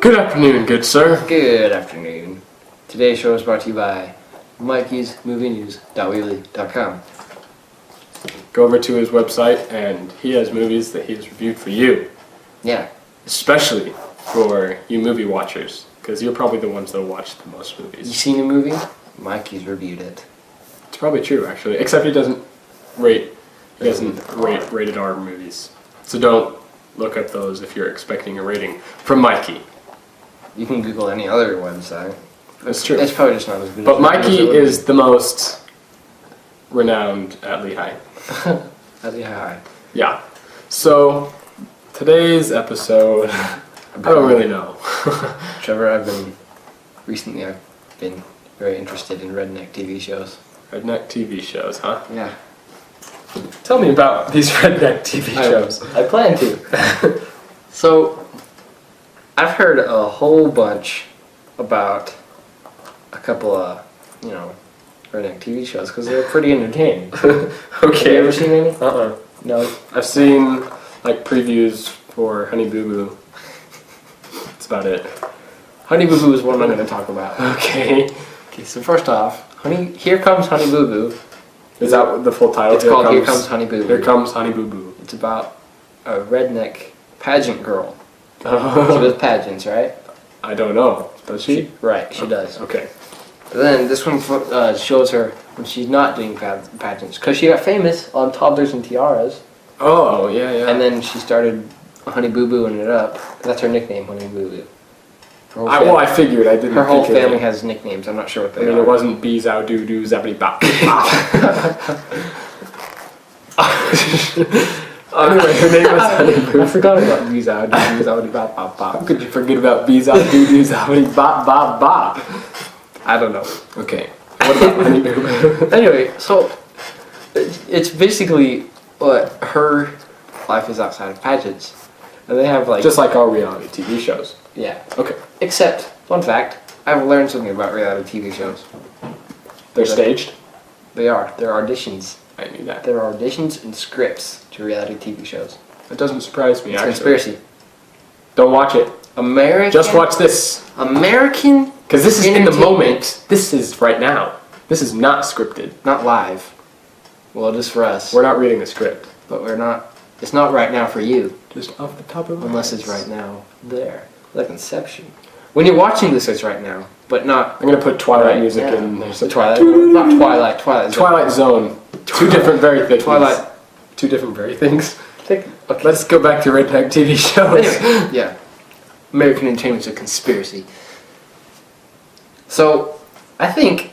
Good afternoon, good sir. Good afternoon. Today's show is brought to you by Mikey'sMovieNews.weebly.com. Go over to his website and he has movies that he has reviewed for you. Yeah. Especially for you movie watchers, because you're probably the ones that watch the most You movies. seen a movie? Mikey's reviewed it. It's probably true, actually, except he doesn't rate rated R movies. So don't look up those if you're expecting a rating from Mikey. You can Google any other website. That's true. It's probably just not as good But as Mikey is the most renowned at Lehigh. At the high. Yeah. So, today's episode, I don't really know. Trevor, I've been very interested in redneck TV shows. Redneck TV shows, huh? Yeah. Tell me about these redneck TV shows. I plan to. So, I've heard a whole bunch about a couple of, redneck TV shows because they're pretty entertaining. Okay. Have you ever seen any? No. I've seen, previews for Honey Boo Boo. That's about it. Honey Boo Boo is what I'm going to talk about. Okay. Okay, so first off, Here Comes Honey Boo Boo. Is that the full title? It's called Here Comes Honey Boo Boo. Here Comes Honey Boo Boo. It's about a redneck pageant girl. She Oh. does pageants, right? I don't know. Does she? Right, she does. Okay. But then this one shows her when she's not doing pageants. Because she got famous on Toddlers and Tiaras. Oh, yeah, yeah. And then she started Honey Boo Booing it up. That's her nickname, Honey Boo Boo. I figured. I didn't Her whole think family it. has nicknames. I'm not sure what they are. It wasn't Bees Out Doo Doo Zabbity Bop. Anyway, her name was Honey Boo. I forgot about Bees Out, Bees Out, Bop, Bop, How Bop. could you forget about Bees Out Doo Doo Zabbity Bop Bop Bop? I don't know. Okay. What about Honey Boo Boo? Anyway, so it's basically what her life is outside of pageants. And they have Just like all reality TV shows. yeah. Okay. Except, fun fact, I've learned something about reality TV shows. They're staged? They are. They're auditions. I knew that. There are auditions and scripts to reality TV shows. That doesn't surprise me, It's actually. conspiracy. Don't watch it. American. Just watch this. American. Because this is in the Entertainment. moment. This is right now. This is not scripted. Not live. Well, it is for us. We're not reading a script. But we're not. It's not right now for you. Just off the top of our Unless heads. it's right now there. Like Inception. When you're watching this, it's right now. But not. I'm gonna put Twilight Right, music yeah. in there. The Twilight. Not Twilight. Twilight Zone. Twilight Zone. Two different very things. Twilight. Two different very things. Okay. Let's go back to redneck TV shows. Anyway, yeah. American entertainment's a conspiracy. So, I think,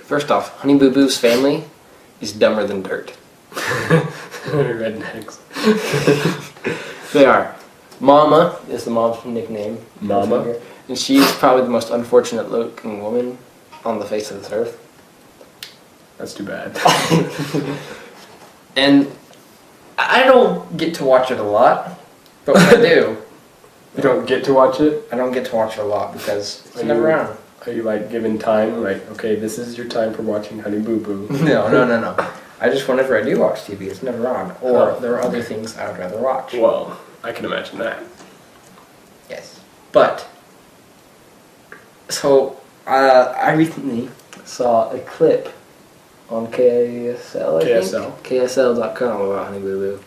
first off, Honey Boo Boo's family is dumber than dirt. Rednecks. They are. Mama is the mom's nickname. Mama? And she's probably the most unfortunate looking woman on the face of this earth. That's too bad. And I don't get to watch it a lot, but when I do, You don't get to watch it? I don't get to watch it a lot because it's Are never you- around. Are you given time? Okay, this is your time for watching Honey Boo Boo. No. I just, whenever I do watch TV, it's never on. Or Oh. there are other things I would rather watch. Well, I can imagine that. Yes. But, so, I recently saw a clip on KSL, I KSL. think? KSL.com about Honey Boo Boo.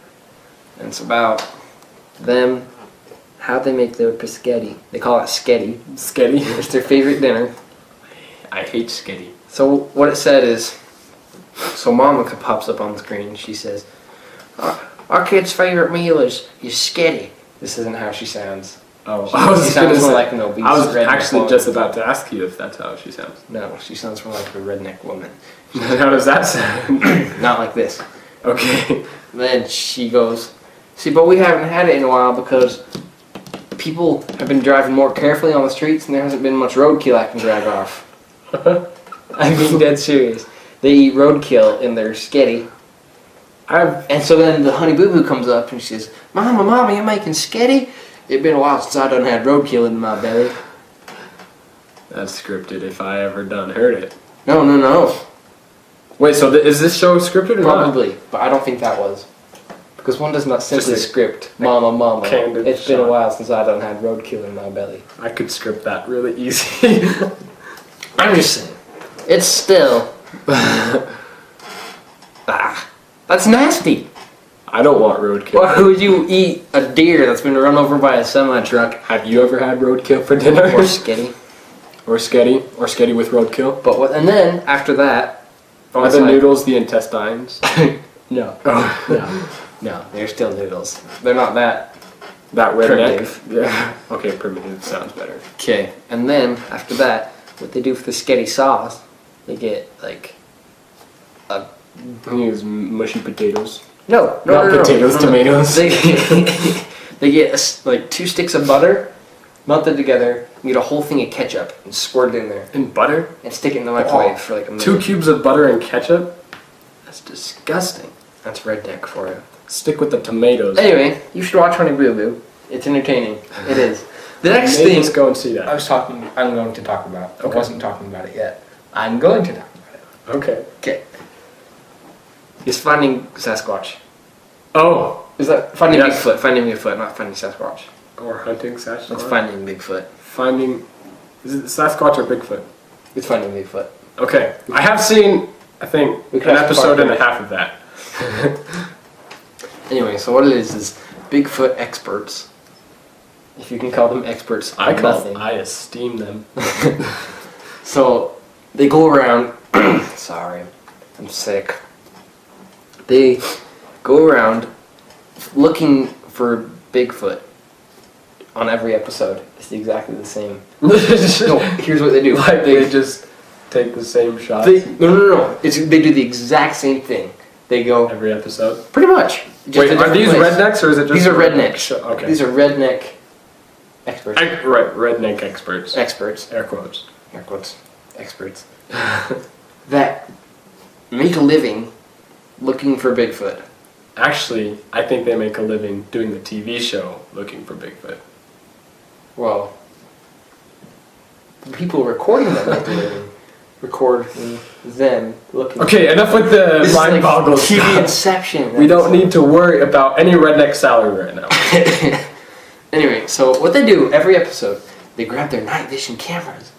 And it's about them, how they make their pescetti. They call it sketty. Sketty? It's their favorite dinner. I hate sketty. So what it said is, so Mama pops up on the screen. She says, "Our kid's favorite meal is sketty." This isn't how she sounds. Oh, She I was sounds gonna more say- like an obese I was redneck actually woman. just about to ask you if that's how she sounds. No, she sounds more like a redneck woman. How does that sound? Not like this. Okay. Then she goes, "See, but we haven't had it in a while because people have been driving more carefully on the streets and there hasn't been much roadkill I can drag off." I'm being dead serious. They eat roadkill in their sketty. And so then the Honey Boo Boo comes up and she says, Mama, you making sketty? It's been a while since I done had roadkill in my belly." That's scripted if I ever done heard it. No. Wait, so is this show scripted or not? Probably, but I don't think that was. Because one does not simply Just a- script, mama, mama. candid It's been a shot. while since I done had roadkill in my belly. I could script that really easy. I'm just saying. It's still... that's nasty. I don't want roadkill. Why would you eat a deer that's been run over by a semi-truck? Have you ever had roadkill for dinner? Or skitty. Or sketty? Or sketty with roadkill? But what, and then, after that... Are the noodles the intestines? No. Oh. No, they're still noodles. They're not that... That redneck? Primitive. Yeah. Okay, primitive sounds better. Okay, and then, after that, what they do for the sketty sauce, they get, like... You use mushy potatoes. No, Not potatoes, tomatoes. They get like 2 sticks of butter, melt it together, and get a whole thing of ketchup and squirt it in there And butter? and stick it in the microwave for like a minute. 2 cubes of butter and ketchup? That's disgusting. That's redneck for you. Stick with the tomatoes. Anyway, you should watch Honey Boo Boo. It's entertaining. It is. The next Maybe thing just go and see that. I'm going to talk about. I Okay. wasn't talking about it yet. I'm going to talk about it. Okay. Okay. Is Finding Sasquatch. Oh! Is that Finding Yes. Bigfoot? Finding Bigfoot, not Finding Sasquatch. Or hunting Sasquatch. It's Finding Bigfoot. Finding... Is it Sasquatch or Bigfoot? It's Finding Bigfoot. Okay. I have seen, I think, We an could have episode and a part half of that. Anyway, so what it is Bigfoot experts, if you can call them experts, I nothing. esteem them. So they go around. Sorry, I'm sick. They go around looking for Bigfoot on every episode. It's exactly the same. No, here's what they do. Like they just take the same shots No. They do the exact same thing. They go every episode. pretty much. Just Wait, a are different these place. rednecks or is it just These are a redneck rednecks. show? Okay. These are redneck experts. Right, redneck experts. Experts. Air quotes. Air quotes. Experts. That make a living looking for Bigfoot. Actually, I think they make a living doing the TV show looking for Bigfoot. Well, the people recording them make a living. Record them looking. Okay, enough with the This is mind like boggles TV stuff. Inception. We don't need to worry about any redneck salary right now. Anyway, so what they do every episode, they grab their night vision cameras.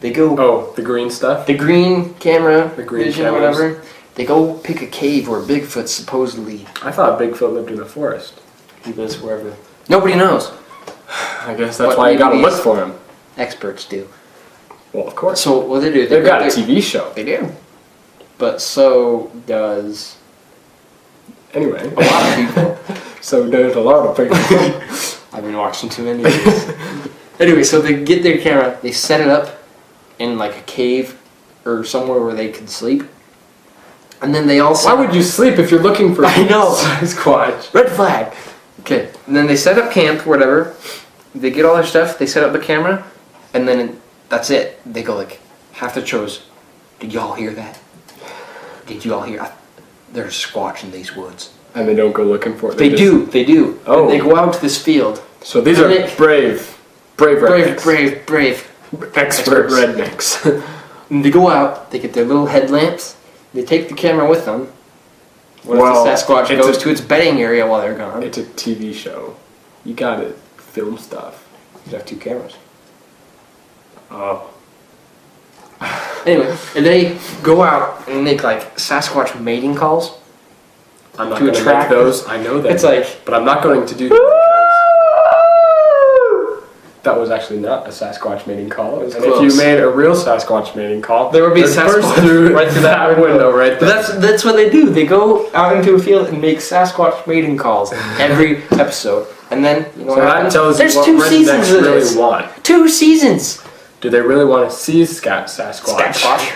They go Oh, the green stuff? the green camera, The green vision, cameras. whatever. They go pick a cave where Bigfoot supposedly I thought Bigfoot lived in the forest. he lives wherever. Nobody knows. I guess that's What why you gotta movies? look for him. Experts do. Well, of course. So what they do? They've got a their- TV show. They do. But so does Anyway. a lot of people. So there's a lot of people. I've been watching too many of these. Anyway, so they get their camera, they set it up in like a cave or somewhere where they can sleep. And then they also... Why would you sleep if you're looking for I know. Sasquatch? Red flag! Okay, and then they set up camp, whatever. They get all their stuff, they set up the camera, and then that's it. They go like, half the shows, did y'all hear that? Did you all hear? There's a Squatch in these woods. And they don't go looking for it. They do. Oh. And they go out to this field. So these And are they- brave rednecks. Brave. Expert Experts. rednecks. And they go out, they get their little headlamps, they take the camera with them. What Well, if the Sasquatch it's goes a- to its bedding area while they're gone? It's a TV show. You gotta film stuff. You have 2 cameras. Oh. Anyway, and they go out and make like Sasquatch mating calls. I'm not To going to attract- make those. I know that. It's like, But I'm not going to do that because that was actually not a Sasquatch mating call. It was And if close. you made a real Sasquatch mating call, There would be a they'd burst Sasquatch right through that window right but there. that's what they do. They go out into a field and make Sasquatch mating calls every episode. And then, you know So what that happens? tells There's you what 2 seasons rednecks of really this. want. 2 seasons! Do they really want to see Sasquatch? Sasquatch.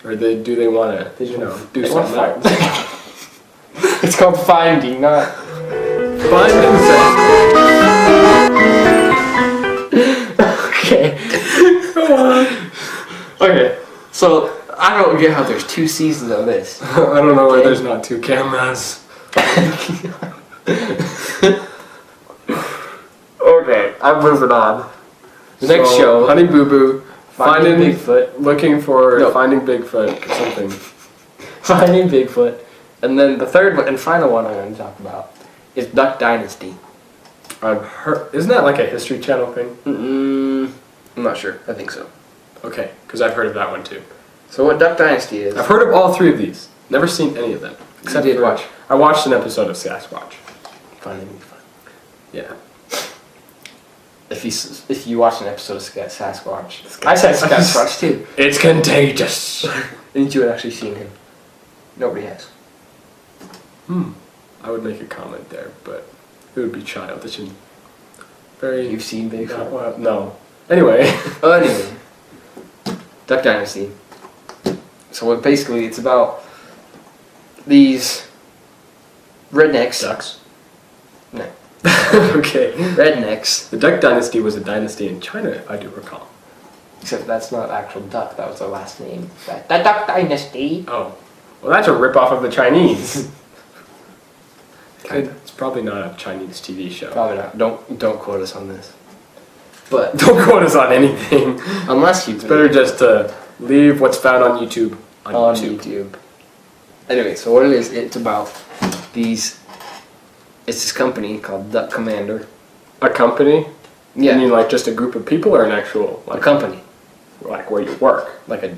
Or do they want to, They do they want something fire. else? It's called finding, not... Finding Sasquatch. Okay. Go on. Okay. So, I don't get how there's 2 seasons of this. I don't know where there's not 2 cameras. Okay, I'm moving on. The next show, Honey Boo Boo, Finding Bigfoot. looking for No. Finding Bigfoot or something. Finding Bigfoot, And then the third one and final one I'm going to talk about is Duck Dynasty. I've heard. Isn't that like a History Channel thing? I'm not sure. I think so. Okay, because I've heard of that one too. So what Duck Dynasty is... I've heard of all three of these. Never seen any of them. Except you did watch. I watched an episode of Sasquatch. Fun. Yeah. If you watch an episode of Sasquatch... I said Sasquatch too. It's contagious. Didn't you actually seen him? Nobody has. I would make a comment there, but it would be childish and very... You've seen Bigfoot? Well, no. Anyway. Anyway. Duck Dynasty. So basically it's about these rednecks. Ducks? No. Okay. Rednecks. The Duck Dynasty was a dynasty in China, if I do recall. Except that's not actual duck, that was their last name. The Duck Dynasty. Oh. Well, that's a ripoff of the Chinese. It's probably not a Chinese TV show. Probably not. Don't quote us on this. But Don't quote us on anything. unless you... It's better just to leave what's found on YouTube on YouTube. Anyway, so what it is, it's about these... It's this company called Duck Commander. A company? Yeah. You mean like just a group of people or an actual... A Like, company. like where you work? Like a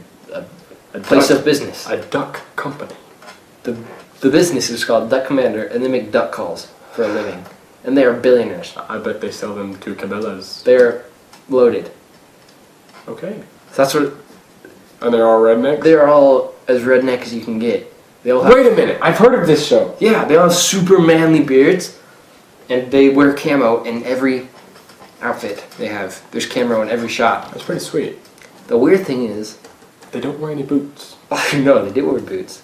Place of business. A duck company. The business is called Duck Commander, and they make duck calls for a living. And they are billionaires. I bet they sell them to Cabela's. They're loaded. Okay. So that's what... And they're all rednecks? They're all as redneck as you can get. They all have... Wait a minute, I've heard of this show. Yeah, they all have super manly beards. And they wear camo in every outfit they have. There's camo in every shot. That's pretty sweet. The weird thing is... They don't wear any boots. No, they do wear boots.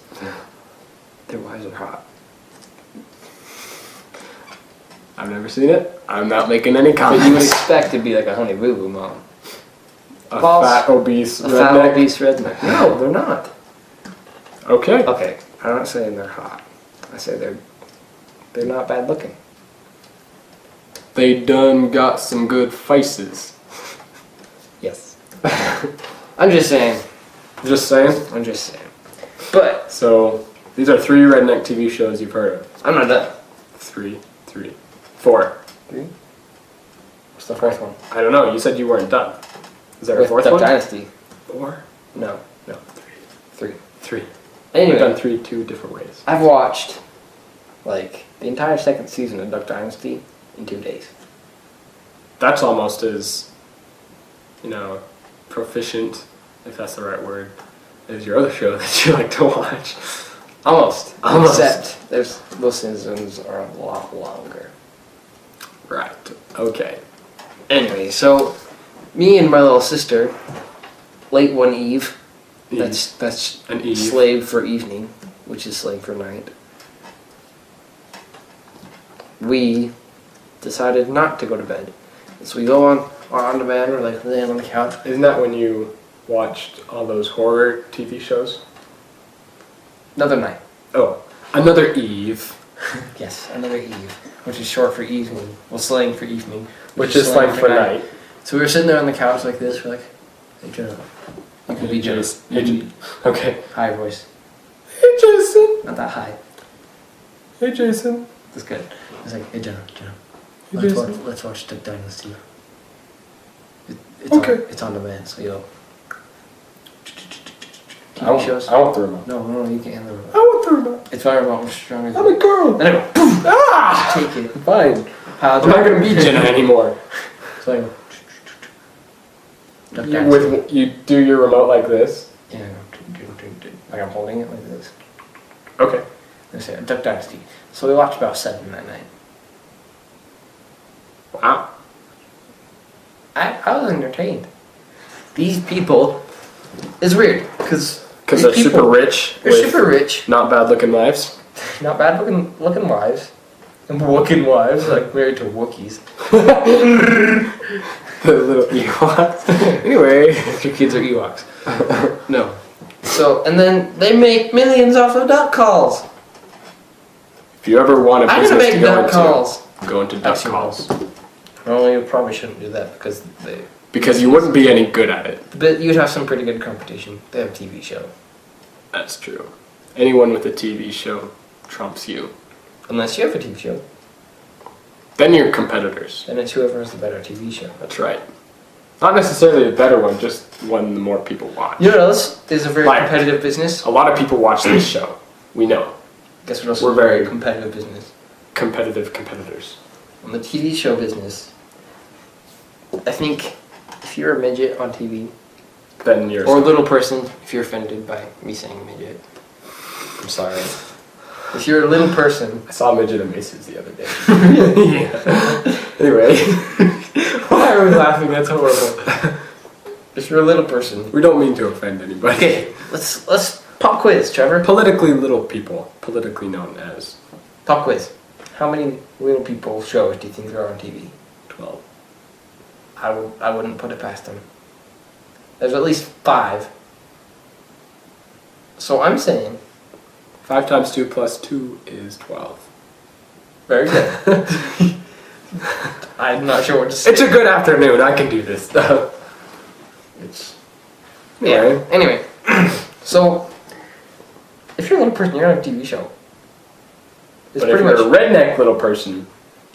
Their wives are hot. I've never seen it. I'm not making any But comments. you would expect to be like a honey boo boo mom. A False. fat, obese A redneck? fat obese redneck. No, they're not. Okay. Okay, I'm not saying they're hot. I say they're not bad looking. They done got some good faces. Yes. I'm just saying. Just saying. I'm just saying. But So, these are 3 redneck TV shows you've heard of. I'm not done. 3. 4. 3? What's the fourth one? I don't know, you said you weren't done. Is there a With 4th Duck one? Dynasty. 4? No. No, 3. 3. Anyway, We've done 3 2 different ways. I've watched like the entire second season of Duck Dynasty in 2 days. That's almost as, proficient, if that's the right word, as your other show that you like to watch. Almost. Almost. Except those seasons are a lot longer. Right. Okay. Anyway, so me and my little sister, late one eve, that's An eve. slave for evening, which is slave for night. We decided not to go to bed. So we go on the bed, we're like laying on the couch. Isn't that when you watched all those horror TV shows? Another night. Oh, another eve. Yes, another eve, which is short for evening. Well, slang for evening. Which is slang for night. So we were sitting there on the couch like this, we're like, hey Jonah. You can be Jonah. Okay. High voice. Hey Jason. Not that high. Hey Jason. That's good. It's like, hey Jonah. Hey, Jason. Let's watch Duck Dynasty. Okay. It's on demand, so you'll... I want the remote. No, you can't have the remote. I want the remote. It's my remote, I'm stronger than I'm a girl. And I go, boom! Ah! Take it. Fine. How I'm not gonna be Jenna anymore. So I go... Duck Dynasty. You do your remote like this. Yeah, I go... Like I'm holding it like this. Okay. And I say, Duck Dynasty. So we watched about 7 that night. Wow. I was entertained. These people... It's weird, because They're super rich. They're with super rich. Not bad looking wives. Not bad looking wives. And Wookiee wives, like married to Wookiees. The little Ewoks. Anyway. Your kids are Ewoks. No. So, and then they make millions off of duck calls. If you ever want a I'm business gonna make to go duck into, calls. go into duck Actually, calls. Well, you probably shouldn't do that because You wouldn't be any good at it. but you'd have some pretty good competition. They have a TV show. That's true. Anyone with a TV show trumps you. Unless you have a TV show. Then you're competitors. Then it's whoever has the better TV show. That's right. Not necessarily a better one, just one the more people watch. You know what else is a very Like- competitive business? A lot of people watch this show. We know. Guess what else We're is a very very- competitive business? Competitive competitors. On the TV show business, I think if you're a midget on TV, Then you're... or a little person, if you're offended by me saying midget, I'm sorry. If you're a little person... I saw a midget at Macy's the other day. Yeah. Anyway. Why are we laughing? That's horrible. If you're a little person... We don't mean to offend anybody. Okay, let's pop quiz, Trevor. Politically little people. Politically known as... Pop quiz. How many little people shows do you think there are on TV? 12. I wouldn't put it past them. There's at least 5. So I'm saying... 5 times 2 plus 2 is 12. Very good. I'm not sure what to say. It's a good afternoon. I can do this stuff. It's... Yeah. Anyway, so if you're a little person, you're on a TV show. It's But if pretty you're much. a redneck little person,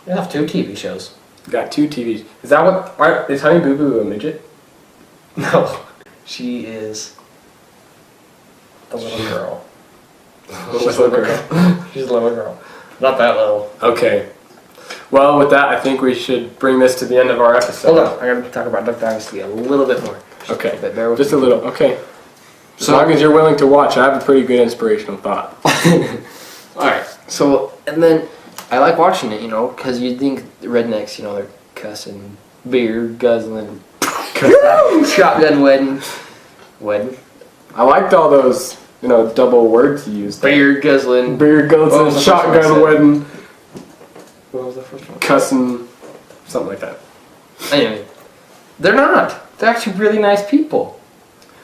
You have 2 TV shows. you got 2 TVs. Is that what... Is Honey Boo Boo a midget? No, she is the little girl. She's a little girl. She's a little girl. Not that little. Okay. Well, with that, I think we should bring this to the end of our episode. Hold on, I gotta talk about Duck Dynasty a little bit more. Okay. But bear with Just me. a little. Okay. As So- long as you're willing to watch, I have a pretty good inspirational thought. Alright, so, and then I like watching it, you know, because you think the rednecks, you know, they're cussing, beer, guzzling, shotgun wedding, I liked all those, you know, double words you used. there. beer guzzling. Beer What was guzzling, the first one I shotgun said? wedding, What was the first one? cussing, something like that. Anyway, they're not. They're actually really nice people.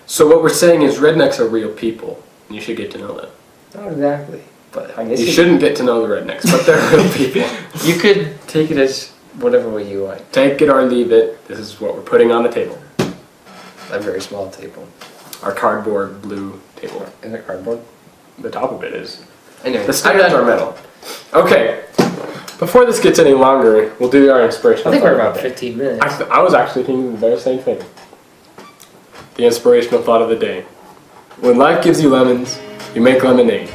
So what we're saying is rednecks are real people. You should get to know them. Not exactly, but I guess You shouldn't get to know the rednecks, but they're real people. you could take it as whatever way you like. Take it or leave it. This is what we're putting on the table. A very small table. Our cardboard blue table. Is it cardboard? The top of it is. Anyway, The stands are metal. Okay. Before this gets any longer, we'll do our inspirational I think we're thought about of the day. 15 minutes. I was actually thinking the very same thing. The inspirational thought of the day. When life gives you lemons, you make lemonade.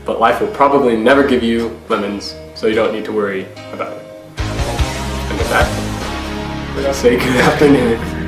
But life will probably never give you lemons, so you don't need to worry about it. And with that, we're going to say good afternoon.